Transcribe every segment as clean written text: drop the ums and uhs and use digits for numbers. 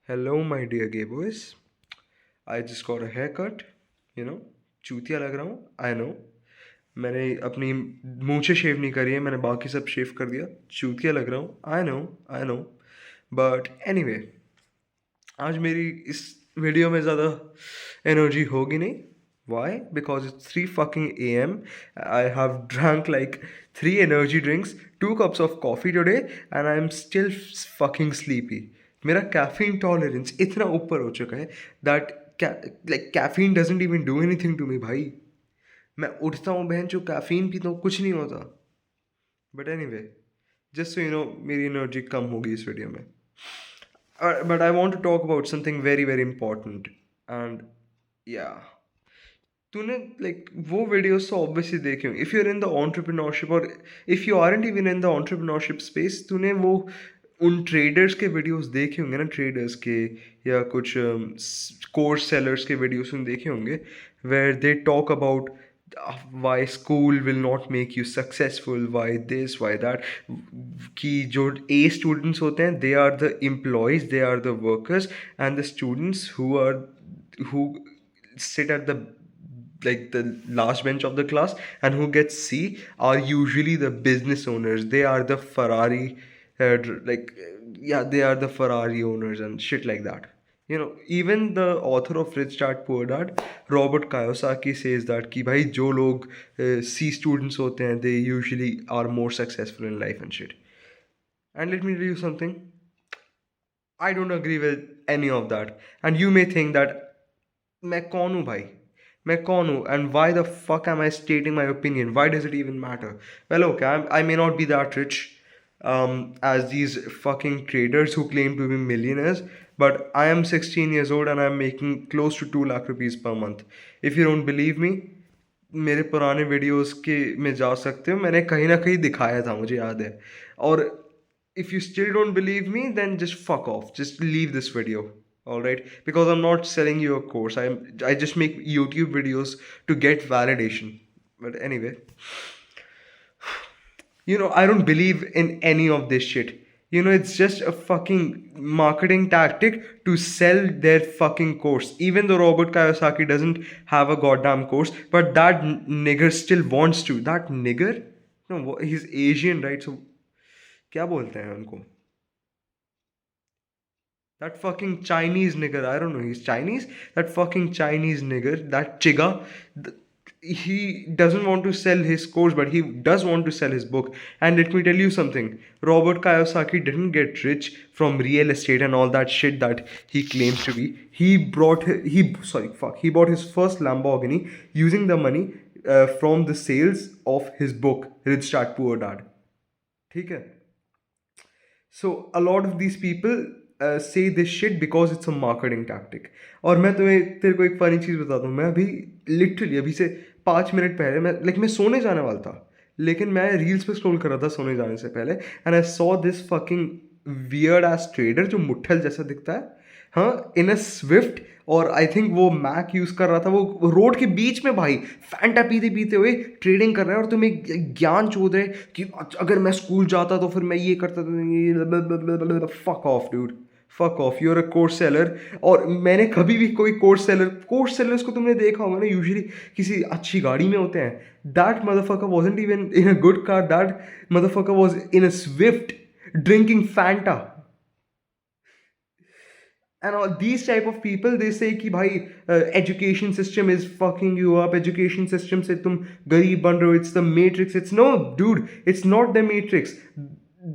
Hello, my dear gay boys. I just got a haircut. चूतिया लग रहा हूँ. I know. मैंने अपनी मूंछें शेव नहीं करी है. मैंने बाकी सब शेव कर दिया. चूतिया लग रहा हूँ. I know. But anyway, आज मेरी इस वीडियो में ज़्यादा एनर्जी होगी नहीं. Why? Because it's 3 fucking a.m. I have drank like 3 energy drinks, 2 cups of coffee today, and I'm still fucking sleepy. मेरा caffeine tolerance इतना ऊपर हो चुका है that caffeine doesn't even do anything to me भाई. मैं उठता हूँ बहन जो caffeine पीता हूँ कुछ नहीं होता. But anyway, just so you know मेरी एनर्जी कम होगी इस वीडियो में. But I want to talk about something very very important. And yeah, तूने वो वीडियोस तो ऑब्वियसली देखे होंगे. If you are in the entrepreneurship और if you aren't even in the entrepreneurship space, तूने वो उन ट्रेडर्स के वीडियोस देखे होंगे ना, ट्रेडर्स के या कुछ कोर्स सेलर्स के वीडियोस तुम देखे होंगे where they talk about why school will not make you successful, why this why that. कि जो ए स्टूडेंट्स होते हैं they are the employees, they are the workers, and the students who sit at the last bench of the class and who gets C are usually the business owners. They are the Ferrari, they are the Ferrari owners and shit like that. Even the author of Rich Dad Poor Dad, Robert Kiyosaki, says that कि भाई जो लोग C students होते हैं they usually are more successful in life and shit. And let me tell you something, I don't agree with any of that. And you may think that मैं कौन हूँ भाई, मैं कौन हूँ, and why the fuck am I stating my opinion? Why does it even matter? Well, okay, I may not be that rich as these fucking traders who claim to be millionaires, but I am 16 years old and I'm making close to 2 lakh rupees per month. If you don't believe me, मेरे पुराने videos के में जा सकते हो. मैंने कहीं ना कहीं दिखाया था, मुझे याद है. और if you still don't believe me, then just fuck off, just leave this video. All right, because I'm not selling you a course. I just make YouTube videos to get validation. But anyway, I don't believe in any of this shit. It's just a fucking marketing tactic to sell their fucking course. Even though Robert Kiyosaki doesn't have a goddamn course, but that nigger still wants to. That nigger? No, he's Asian, right? So क्या बोलते हैं उनको? That fucking Chinese nigger, I don't know, he's Chinese? That fucking Chinese nigger, that Chiga, he doesn't want to sell his course, but he does want to sell his book. And let me tell you something, Robert Kiyosaki didn't get rich from real estate and all that shit that he claims to be. He bought his first Lamborghini using the money from the sales of his book, Rich Dad Poor Dad. ठीक है? So a lot of these people say this shit because it's a marketing tactic. और मैं तेरे को एक funny चीज़ बताता हूँ. मैं अभी लिटरली अभी से 5 मिनट पहले मैं सोने जाने वाला था, लेकिन मैं रील्स पे स्क्रॉल कर रहा था सोने जाने से पहले, and I saw this fucking weird ass trader जो मुट्ठल जैसा दिखता है, हाँ, इन अ स्विफ्ट. और आई थिंक वो मैक यूज़ कर रहा था. वो रोड के बीच में भाई फैंटा पीते पीते हुए ट्रेडिंग कर रहा है, और तुम्हें ज्ञान चोद रहे कि अगर मैं स्कूल जाता तो फिर मैं ये करता था. Fuck off dude, fuck off. You are a course seller. और मैंने कभी भी कोई कोर्स सेलर्स को तुमने देखा होगा ना, यूजुअली किसी अच्छी गाड़ी में होते हैं. That motherfucker wasn't even in a good car. That motherfucker was in a Swift drinking Fanta. And all these type of people, they say कि भाई education system is fucking you up, education system से तुम गरीब बन रहे हो, it's the matrix. It's no, dude, it's not the matrix.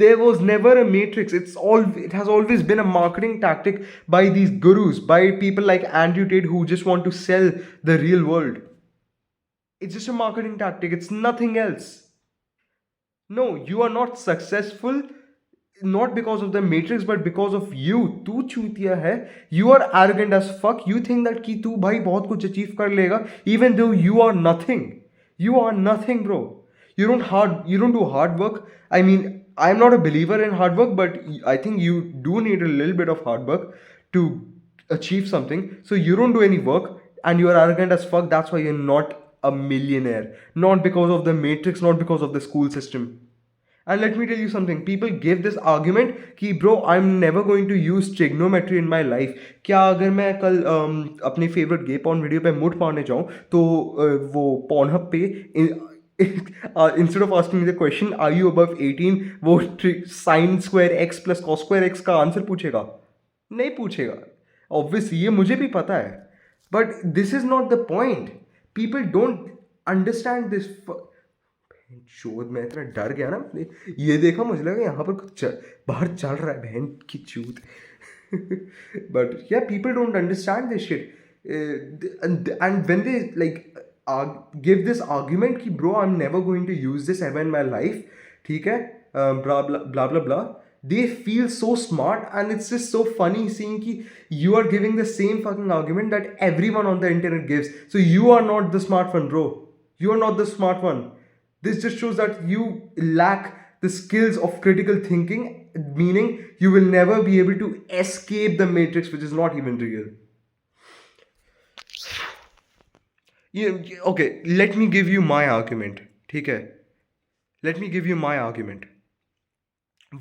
There was never a matrix. It has always been a marketing tactic by these gurus, by people like Andrew Tate who just want to sell the real world. It's just a marketing tactic, it's nothing else. No, you are not successful not because of the matrix but because of you. तू चूतिया है. You are arrogant as fuck. You think that कि तू भाई बहुत कुछ achieve कर लेगा even though you are nothing. You are nothing, bro. You don't do hard work. I mean, I'm not a believer in hard work, but I think you do need a little bit of hard work to achieve something. So you don't do any work and you are arrogant as fuck. That's why you're not a millionaire. Not because of the matrix, not because of the school system. And let me tell you something, people give this argument कि bro I'm never going to use trigonometry in my life. क्या अगर मैं कल अपने favourite गे porn video पे मुठ मारने जाऊँ तो वो पॉर्नहब पे instead of asking me the question are you above 18 वो sin square x plus cos square x का आंसर पूछेगा? नहीं पूछेगा. Obviously ये मुझे भी पता है. But this is not the point. People don't understand this. शोध में इतना डर गया ना, ये देखा मुझे लगा यहाँ पर कुछ बाहर चल रहा है बहन की चूत. But yeah, people don't understand this shit. And when they like give this argument कि bro I'm never going to use this ever in my life, ठीक है, blah blah blah blah blah, they feel so smart, and it's just so funny seeing कि you are giving the same fucking argument that everyone on the internet gives. So you are not the smart one, bro. You are not the smart one. This just shows that you lack the skills of critical thinking, meaning you will never be able to escape the matrix, which is not even real. Okay, let me give you my argument. ठीक है? Let me give you my argument.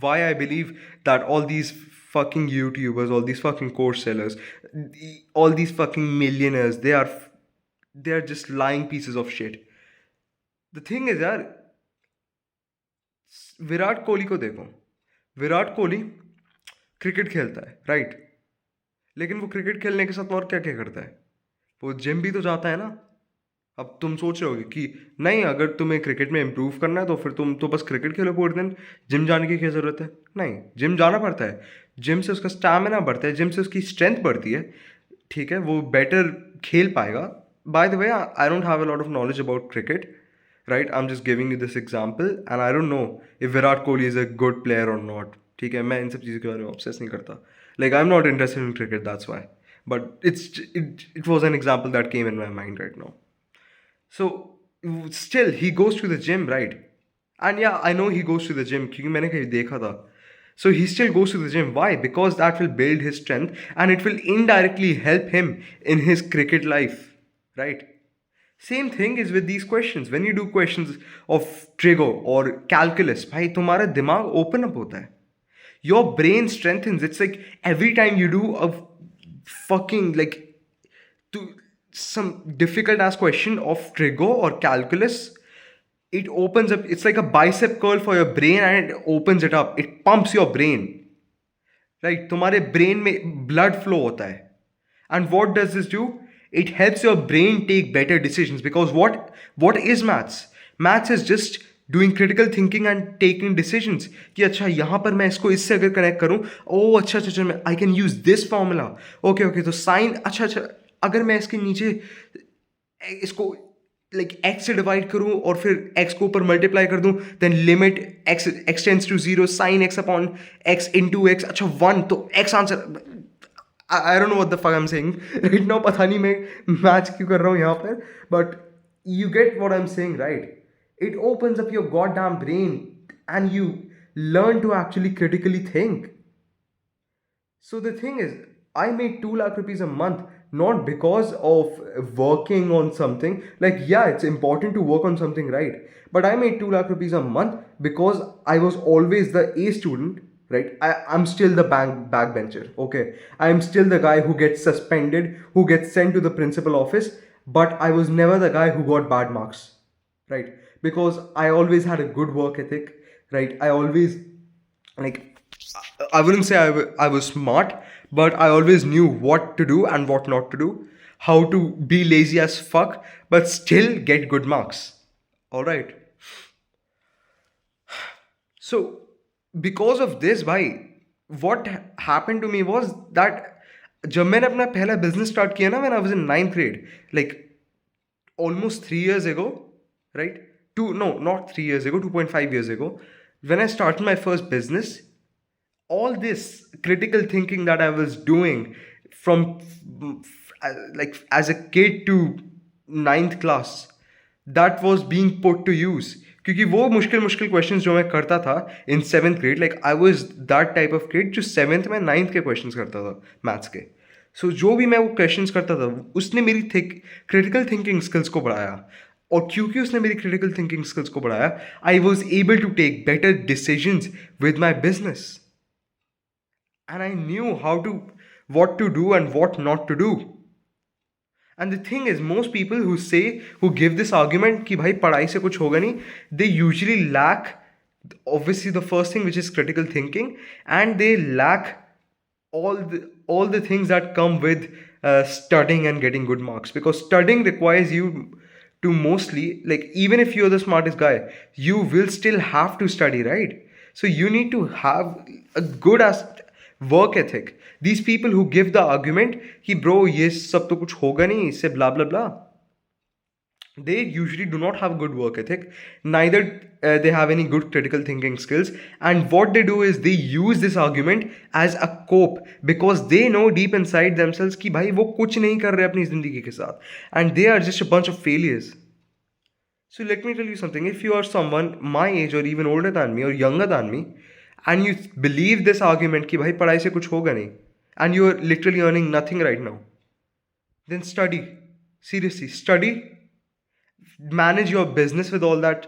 Why I believe that all these fucking YouTubers, all these fucking course sellers, all these fucking millionaires, they are just lying pieces of shit. The thing is यार, विराट कोहली को देखो. Virat Kohli cricket खेलता है, right? लेकिन वो cricket खेलने के साथ और क्या क्या करता है? वो जिम भी तो जाता है ना. अब तुम सोच रहे होगे कि नहीं, अगर तुम्हें क्रिकेट में इम्प्रूव करना है तो फिर तुम तो बस क्रिकेट खेलो पूरे दिन, जिम जाने की क्या ज़रूरत है? नहीं, जिम जाना पड़ता है. जिम से उसका स्टैमिना बढ़ता है, जिम से उसकी स्ट्रेंथ बढ़ती है, ठीक है, वो बेटर खेल पाएगा. By the way, I don't have a lot of knowledge about cricket, right? I am just giving you this example and I don't know if Virat Kohli is a good player और not. ठीक है, मैं इन सब चीज़ों के बारे में ऑब्सेस नहीं करता. Like I am not interested in cricket, that's why. But it was an example that came in my mind right now. So still he goes to the gym, right? And yeah, I know he goes to the gym क्योंकि मैंने कहीं देखा था. So he still goes to the gym. Why? Because that will build his strength and it will indirectly help him in his cricket life, right? Same thing is with these questions. When you do questions of trigo or calculus, भाई तुम्हारा दिमाग open up होता है. Your brain strengthens. It's like every time you do a fucking like to some difficult ass question of trigo or calculus, it opens up, it's like a bicep curl for your brain and it opens it up, it pumps your brain, right? तुम्हारे brain में blood flow होता है. And what does this do? It helps your brain take better decisions, because what is maths? Maths is just doing critical thinking and taking decisions. कि अच्छा यहाँ पर मैं इसको इससे अगर कनेक्ट करूँ, ओ अच्छा अच्छा मैं I can use this formula. Okay तो साइन अच्छा अगर मैं इसके नीचे इसको लाइक x से डिवाइड करूँ और फिर x को ऊपर मल्टीप्लाई कर दूँ, then limit x tends to 0 sine x upon x into x, अच्छा 1 तो x answer. I don't know what the fuck I am saying right now. पता नहीं मैं मैच क्यों कर रहा हूँ यहाँ पर, but you get what I am saying, right? It opens up your goddamn brain and you learn to actually critically think. So the thing is, I made 2 lakh rupees a month not because of working on something. Like, yeah, it's important to work on something, right? But I made 2 lakh rupees a month because I was always the A student, right? I'm still the backbencher, okay? I'm still the guy who gets suspended, who gets sent to the principal office, but I was never the guy who got bad marks, right? Because I always had a good work ethic, right? I always, like, I wouldn't say I was smart, but I always knew what to do and what not to do, how to be lazy as fuck, but still get good marks. All right. So, because of this, bhai, what happened to me was that जब मैंने अपना पहला business start किया ना, when I was in 9th grade, like almost 3 years ago, right? Not 3 years ago, 2.5 years ago, when I started my first business, all this critical thinking that I was doing from like as a kid to 9th class, that was being put to use. क्योंकि वो मुश्किल questions जो मैं करता था in 7th grade, like I was that type of kid जो 7th में 9th के क्वेश्चंस करता था मैथ्स के. So जो भी मैं वो क्वेश्चंस करता था उसने मेरी क्रिटिकल थिंकिंग स्किल्स को बढ़ाया. और क्योंकि उसने मेरी क्रिटिकल थिंकिंग स्किल्स को बढ़ाया, I was able to take better decisions with my business, and I knew how to what to do and what not to do. And the thing is, most people who give this argument कि भाई पढ़ाई से कुछ होगा नहीं, they usually lack obviously the first thing, which is critical thinking, and they lack all the things that come with studying and getting good marks, because studying requires you to mostly, like, even if you're the smartest guy, you will still have to study, right? So you need to have a good as work ethic. These people who give the argument कि bro ये सब तो कुछ होगा नहीं इससे blah blah blah, they usually do not have good work ethic, neither they have any good critical thinking skills, and what they do is they use this argument as a cope, because they know deep inside themselves कि भाई वो कुछ नहीं कर रहे अपनी ज़िंदगी के साथ, and they are just a bunch of failures. So let me tell you something, if you are someone my age or even older than me or younger than me, and you believe this argument कि भाई पढ़ाई से कुछ होगा नहीं, and you are literally earning nothing right now, then study. Seriously, study. Manage your business with all that.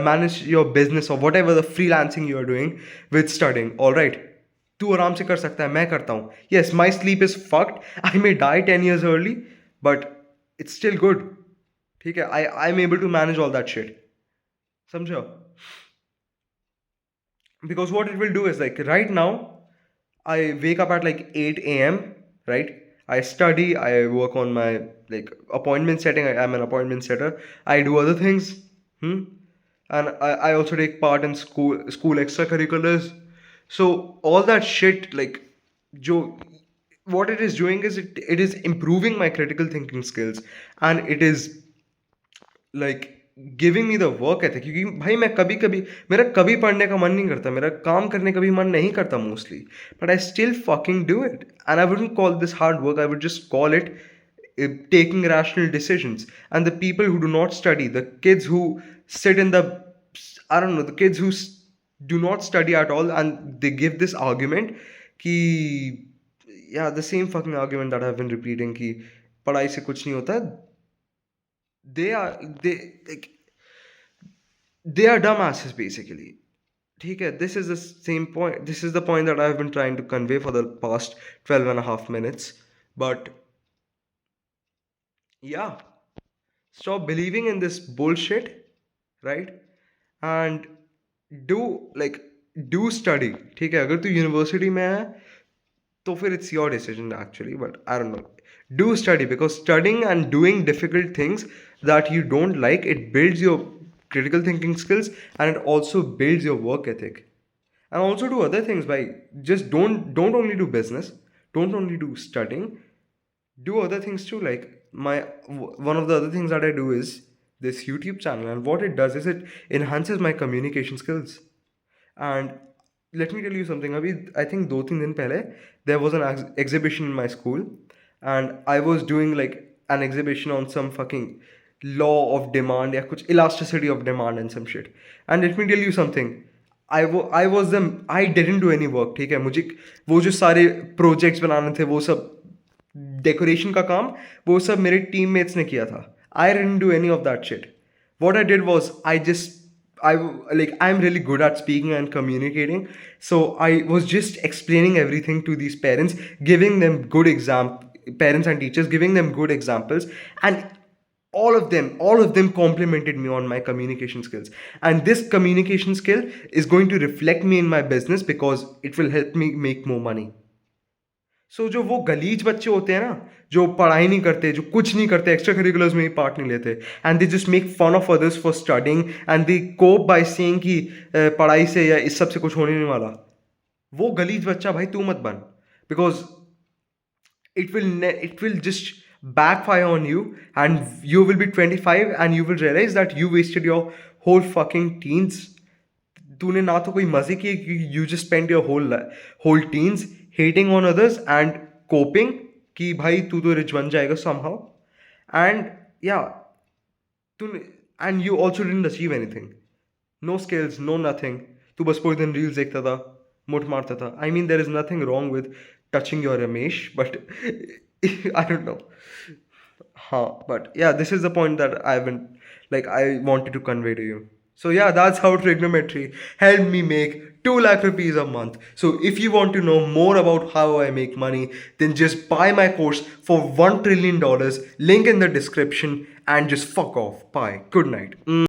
Manage your business or whatever the freelancing you are doing with studying. All right. तू आराम से कर सकता है, मैं करता हूँ. Yes, my sleep is fucked. I may die 10 years early, but it's still good. ठीक है, I'm able to manage all that shit. समझो? Because what it will do is, like, right now, I wake up at like 8 a.m., right? I study, I work on my, like, appointment setting. I'm an appointment setter. I do other things. And I also take part in school extracurriculars. So all that shit, like, what it is doing is it is improving my critical thinking skills, and it is like giving me the work ethic, क्योंकि भाई मैं कभी कभी, मेरा कभी पढ़ने का मन नहीं करता, मेरा काम करने का भी मन नहीं करता mostly, but I still fucking do it, and I wouldn't call this hard work, I would just call it taking rational decisions. And the people who do not study, the kids who sit in the, I don't know, the kids who do not study at all, and they give this argument कि, yeah, the same fucking argument that I've been repeating कि पढ़ाई से कुछ नहीं होता, they are dumbasses basically. ठीक है, this is the same point, this is the point that I've been trying to convey for the past 12 and a half minutes. But yeah, stop believing in this bullshit, right? And do study. ठीक है, अगर तू university में है तो फिर it's your decision actually, but I don't know. Do study, because studying and doing difficult things that you don't like, it builds your critical thinking skills, and it also builds your work ethic. And also do other things, by just don't only do business, don't only do studying, do other things too. Like one of the other things that I do is this YouTube channel, and what it does is it enhances my communication skills. And let me tell you something, abhi I think 2-3 दिन पहले there was an exhibition in my school, and I was doing like an exhibition on some fucking law of demand या कुछ elasticity of demand and some shit. And let me tell you something, I didn't do any work. ठीक है, मुझे वो जो सारे projects बनाने थे, वो सब डेकोरेशन का काम, वो सब मेरे टीममेट्स ने किया था. I didn't do any of that shit. What I did was I'm really good at speaking and communicating, so I was just explaining everything to these parents, giving them parents and teachers, giving them good examples, and all of them complimented me on my communication skills. And this communication skill is going to reflect me in my business, because it will help me make more money. सो जो वो गलीज बच्चे होते हैं ना, जो पढ़ाई नहीं करते, जो कुछ नहीं करते, एक्स्ट्रा करिकुलर्स में ही पार्ट नहीं लेते, and they just make fun of others for studying, and they cope by saying कि पढ़ाई से या इस सब से कुछ होने नहीं वाला, वो गलीज बच्चा भाई तू मत बन, because it will just backfire on you, and you will be 25 and you will realize that you wasted your whole fucking teens. तूने ना तो कोई मजे किए, you just spent your whole teens hating on others and coping कि भाई तू तो रिच बन जाएगा somehow, and yeah, and you also didn't achieve anything, no skills, no nothing. तू बस पूरे दिन रील्स देखता था, मुठ मारता था. I mean, there is nothing wrong with touching your Ramesh, but I don't know. But yeah, this is the point that I've been like I wanted to convey to you. So yeah, that's how trigonometry helped me make 2 lakh rupees a month. So if you want to know more about how I make money, then just buy my course for $1 trillion. Link in the description, and just fuck off. Bye. Good night.